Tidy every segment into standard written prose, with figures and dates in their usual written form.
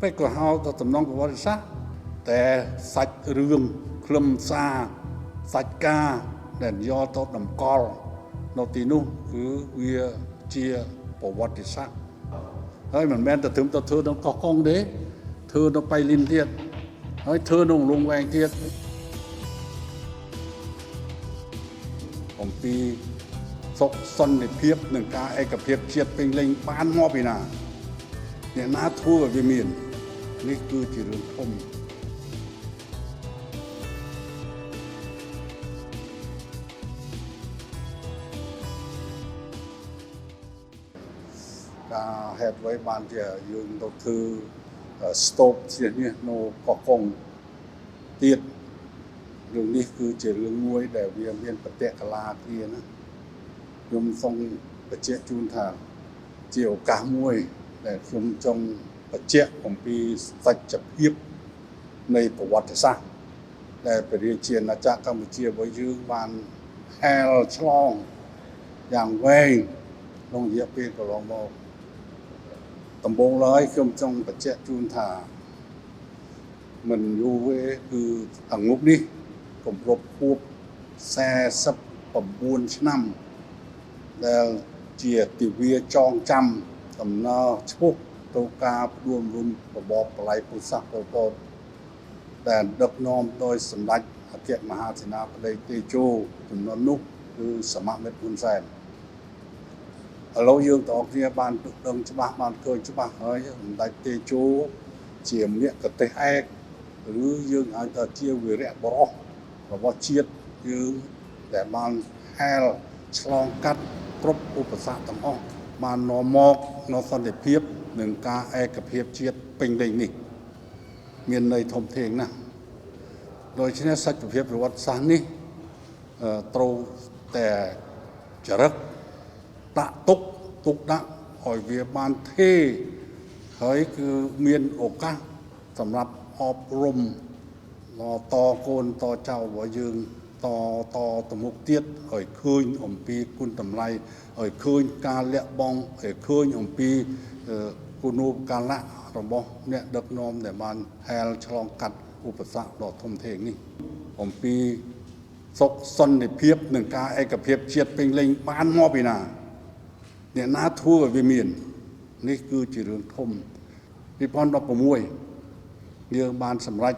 ពេកក៏ហៅទៅតំណងប្រវត្តិសាស្ត្រតែសាច់រឿងខ្លឹមសារសាច់ការដែលយកទៅតម្កល់នៅទីនោះគឺវាជាប្រវត្តិសាស្ត្រហើយមិនមែនតែត្រឹមតែធ្វើនៅកោះកុងទេធ្វើនៅបៃលិនទៀតហើយធ្វើនៅលងវែងទៀតអំពីសុខសន្តិភាពនិងការឯកភាពជាតិពេញលេញបានមកពីណាអ្នកណាធ្វើឲ្យវាមាននេះគឺជារឿងធំការហេតុអ្វីបានជាយើងទៅធ្វើស្ទូបជានេះនៅកោះកុងទៀតរឿងនេះគឺជារឿងមួយដែលវាមានបតិកលាគ្នាណាខ្ញុំសូមបញ្ជាក់ជូនថាជាឱកាសមួយដែលខ្ញុំចង់បញ្ជាក់អំពីសច្ចភាពនៃប្រវត្តិសាស្ត្រដែលព្រះរាជាណាចក្រកម្ពុជារបស់យើងបានហែលឆ្លងយ៉ាងវែងក្នុងរយៈពេលកន្លងមកដំបូងឡើយខ្ញុំចង់បញ្ជាក់ជូនថាមិនយូរទេគឺអង្គុបនេះគម្រប់ខួប49ឆ្នាំដែលជាទិវាចងចាំដំណើរឈ្មោះទៅការផ្ដួលរំលំរបបបល្ល័ង្កពូជសាសន៍ប៉ុលពតដែលដឹកនាំដោយសម្ដេចអគ្គមហាសេនាបតីតេជោជំនាន់នោះគឺសមមិត្តហ៊ុនសែនឥឡូវយើងទាំងអស់គ្នាបានដឹងច្បាស់បានឃើញច្បាស់ហើយសម្ដេចតេជោជាមគ្គទេសឯកឬយើងអាចថាជាវីរៈបុរសរបស់ជាតិយើងដែលបានហែលឆ្លងកាត់គ្រប់ឧបសគ្គទាំងអស់បាននាំមកនូវសន្តិភាពនិងការឯកភាពជាតិពេញលេញនេះមានន័យធំធេងណាស់ដូច្នេះសច្ចភាពប្រវត្តិសាស្ត្រនេះត្រូវតែចរិតដាក់ទុកដាក់ឲ្យវាបានទេហើយគឺមានឱកាសសម្រាប់អប់រំតកូនតចៅរបស់យើងតមុខទៀតឲ្យឃើញអំពីគុណតម្លៃឲ្យឃើញការលះបង់ឲ្យឃើញអំពីគុណូបកាលៈរបស់អ្នកដឹកនាំដែលបានហែលឆ្លងកាត់ឧបសគ្គដ៏ធំធេងនេះអំពីសុខសន្តិភាពនិងការឯកភាពជាតិពេញលេញបានមកពីណាអ្នកណាធ្វើឲ្យវាមាននេះគឺជារឿងធំ2016យើងបានសម្រេច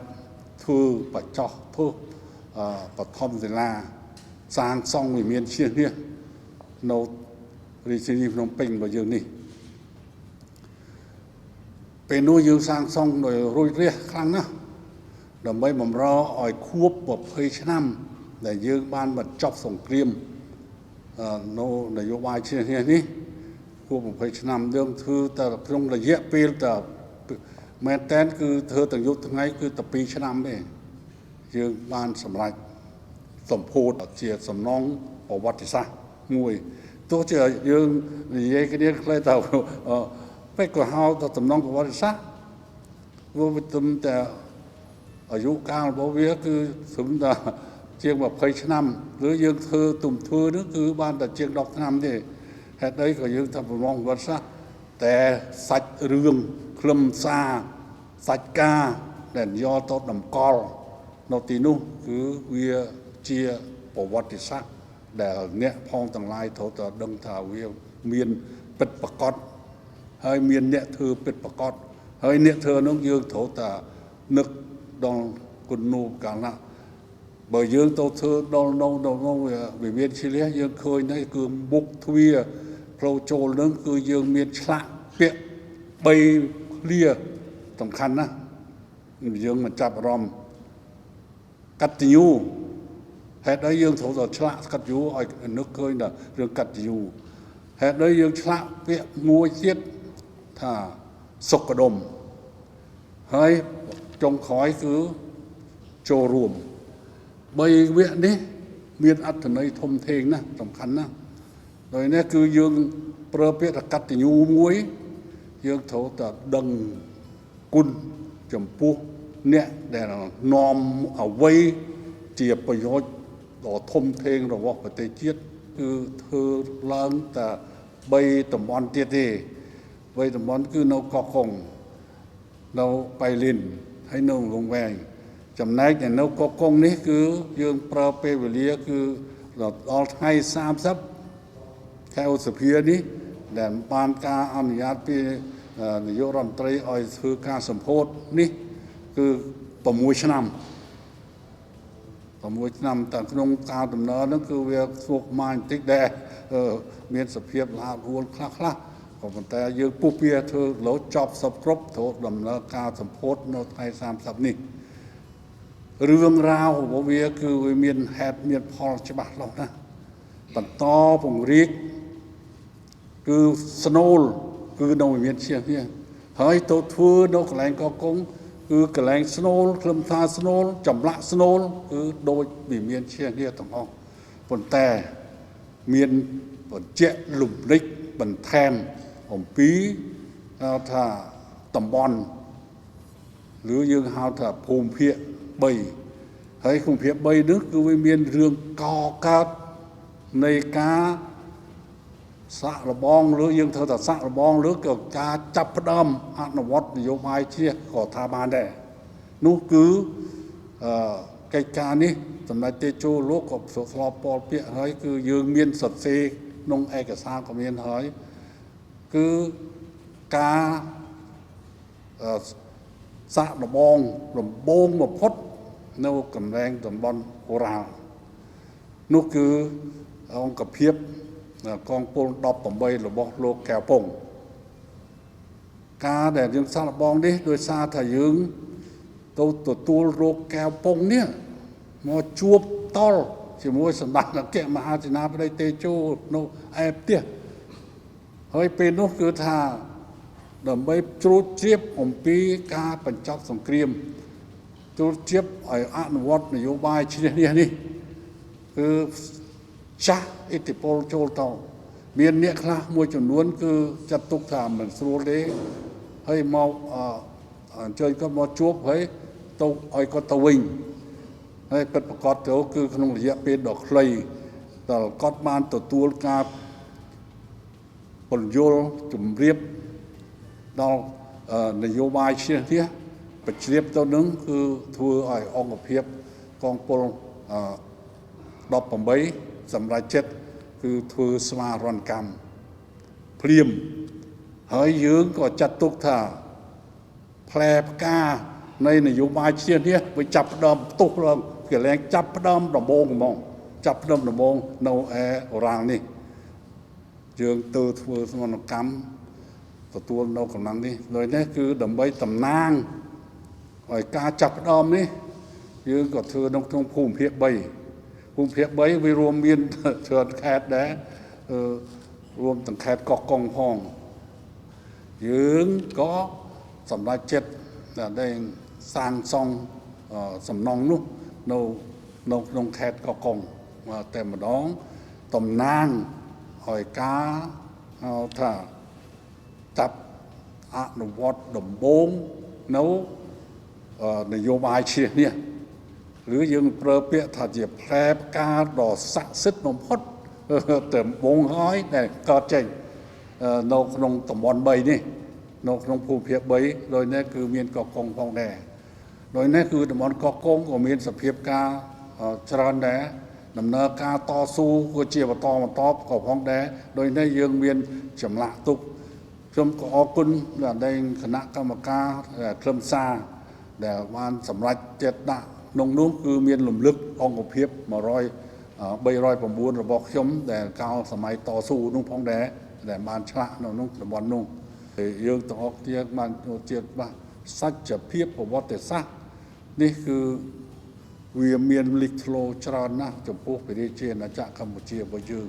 ធ្វើបច្ចោះធ្វើបឋមសិលាសាងសង់វិមានឈ្នះនេះនៅរាជធានីភ្នំពេញរបស់យើងនេះពេលនោះយើងសាងសង់ដោយរួចរាសខ្លាំងណាស់ដើម្បីបម្រើឲ្យខួប20ឆ្នាំដែលយើងបានបញ្ចប់សង្គ្រាមនៅនយោបាយឈ្នះនេះខួប20ឆ្នាំយើងធ្វើតែក្នុងរយៈពេលតែមែនតែនគឺធ្វើទាំងយប់ថ្ងៃគឺតែ2ឆ្នាំទេយើងបានសម្រេចសម្ពោធជាសំណងប្រវត្តិសាស្ត្រមួយទោះជាយើងនិយាយគ្នាខ្លីទៅពេកក៏ហៅទៅសំណងប្រវត្តិសាស្ត្រវាទំតែអាយុកាលរបស់វាគឺត្រឹមតែជាង20ឆ្នាំឬយើងធ្វើនោះគឺបានតែជាង10ឆ្នាំទេហេតុអីក៏យើងថាប្រមងប្រវត្តិសាស្ត្រតែសាច់រឿងខ្លឹមសារសាច់ការដែលយកទៅតម្កល់នៅទីនោះគឺវាជាប្រវត្តិសាស្ត្រដែលអ្នកផងទាំងឡាយត្រូវតែដឹងថាវាមានពិតប្រាកដហើយមានអ្នកធ្វើពិតប្រាកដហើយអ្នកធ្វើនោះយើងត្រូវតែនឹកដល់គុណូបកាលៈបើយើងទៅធ្វើដល់វិមានឈ្លះយើងឃើញនេះគឺមុខទ្វារផ្លូវចូលនឹងគឺយើងមានឆ្លាក់ពាក្យ3ឃ្លាសំខាន់ណាស់យើងមិនចាប់អារម្មណ៍កតញ្ញូហេតុអីយើងត្រូវតែឆ្លាក់កតញ្ញូឲ្យនឹកឃើញដល់រឿងកតញ្ញូហេតុអីយើងឆ្លាក់ពាក្យមួយទៀតថាសុខដុមហើយចុងក្រោយគឺចូលរួម3វគ្គនេះមានអត្ថន័យធំធេងណាស់សំខាន់ណាស់ដោយនេះគឺយើងប្រើពាក្យកតញ្ញូមួយយើងត្រូវតែដឹងគុណចំពោះអ្នកដែលនាំអ្វីជាប្រយោជន៍ដ៏ធំធេងរបស់ប្រទេសជាតិគឺធ្វើឡើងតែ3តំបន់ទៀតទេ3តំបន់គឺនៅកោះកុង នៅបៃលិនហើយនៅរងវែងចំណែកនៅកកុងនេះគឺយើងប្រើពេលវេលាគឺដល់ថ្ងៃ30 ខែឧសភានេះដែលបានការអនុញ្ញាតពីនាយករដ្ឋមន្ត្រីឲ្យធ្វើការសម្ពោធនេះគឺ6 ឆ្នាំតែក្នុងការដំណើរហ្នឹងគឺវាស្មុគស្មាញបន្តិចដែរមានសភាពល្អអួលខ្លះក៏ប៉ុន្តែយើងពុះវាធ្វើលោចប់សពគ្រប់ធ្វើដំណើរការសម្ពោធនៅថ្ងៃ30នេះរឿងរ៉ាវរបស់វាគឺវាមានហេតុមានផលច្បាស់លាស់ណាបន្តពង្រីកគឺស្នូលគឺនៅមានជានេះហើយទៅធ្វើនៅកន្លែងកកុងគឺកន្លែងស្នូលខ្លឹមសារស្នូលចម្លាក់ស្នូលគឺដូចវាមានជានេះទាំងអស់ប៉ុន្តែមានបញ្ជាក់លំនិចបន្ថែមអំពីថាតំបន់ឬយើងហៅថាភូមិភាគ3ហើយភូមិភាគ3នេះគឺវាមានរឿងកកើតនៃការសាក់លបងឬយើងធ្វើថាសាក់លបងឬក៏ការចាប់ផ្ដើមអនុវត្តនយោបាយជ្រះក៏ថាបានដែរនោះគឺកិច្ចការនេះសម្ដេចតេជោលោកក៏ស្របពលពាក្យហើយគឺយើងមានសរសេរក្នុងឯកសារក៏មានហើយគឺការសាក់លបងដំបូងបំផុតនៅកន្លែងតំបន់អូរ៉ាល់នោះគឺអង្គភាពកងពល18របស់លោកកែវពងការដែលយើងសាកល្បងនេះដោយសារថាយើងទៅទទួលរោគកែវពងនេះមកជួបតល់ជាមួយសម្ដេចអគ្គមហាសេនាបតីតេជោនៅឯផ្ទះហើយពេលនោះគឺថាដើម្បីជ្រួតជ្រាបអំពីការបញ្ចប់សង្គ្រាមជ្រួតជ្រាបឲ្យអនុវត្តនយោបាយឈ្នះនេះគឺចាស់ឥទ្ធិពលចូលទៅមានអ្នកខ្លះមួយចំនួនគឺចាត់ទុកថាមិនស្រួលទេហើយមកអញ្ជើញគាត់មកជួបហើយទៅឲ្យគាត់ទៅវិញហើយពិតប្រាកដទៅគឺក្នុងរយៈពេលដ៏ខ្លីដែលគាត់បានទទួលការពន្យល់ជំរាបដល់នយោបាយឈ្នះនេះបញ្ជ្រាបទៅនឹងគឺធ្វើឲ្យអង្គភាពកងពល18សម្រាប់ចិត្តគឺធ្វើស្មារតីកម្មព្រាមហើយយើងក៏ចាត់ទុកថាផ្លែផ្កានៃនយោបាយឈ្នះនេះវាចាប់ផ្ដើមផ្ទុះឡើងកន្លែងចាប់ផ្ដើមដំបូងហ្មងចាប់ផ្ដើមដំបូងនៅឯអូរ៉ាល់នេះយើងទៅធ្វើស្មារតីកម្មទទួលនៅកំណំនេះដោយនេះគឺដើម្បីតំណាងឲ្យការចាប់ផ្ដើមនេះយើងក៏ធ្វើនៅក្នុងភូមិភាគ3ភូមិភាគ3វារួមមានច្រើនខេត្តដែររួមទាំងខេត្តកោះកុងផងយើងក៏សម្រាប់ចិត្តដែលសាងសង់សំណង់នោះនៅក្នុងខេត្តកោះកុងតែម្ដងតំណាងឲ្យការថាចាប់អនុវត្តដំបូងនៅនយោបាយឈ្នះនេះឬយើងប្រើពាក្យថាជាផ្លែផ្កាដ៏ស័ក្តិសិទ្ធិបំផុតតែបងហើយដែលកើតចេញនៅក្នុងតំបន់3នេះនៅក្នុងភូមិភាគ3ដោយនេះគឺមានកកុងផងដែរដោយនេះគឺតំបន់កកុងក៏មានសភាពការច្រើនដែរដំណើរការតស៊ូគឺជាបន្តក៏ផងដែរដោយនេះយើងមានចម្លាក់ទុកខ្ញុំក៏អរគុណដល់គណៈកម្មការខ្លឹមសារដែលបានសម្រេចចិត្តដាក់ក្នុងនោះគឺមានលំលឹកអង្គភាព309របស់ខ្ញុំដែលកាលសម័យតស៊ូនោះផងដែរដែលបានឆ្លាក់នៅនោះតំបន់នោះយើងទាំងអស់គ្នាបានជាច្បាស់សច្ចភាពប្រវត្តិសាស្ត្រនេះគឺវាមានលេចធ្លោច្រើនណាស់ចំពោះប្រជាជាតិអាណាចក្រកម្ពុជារបស់យើង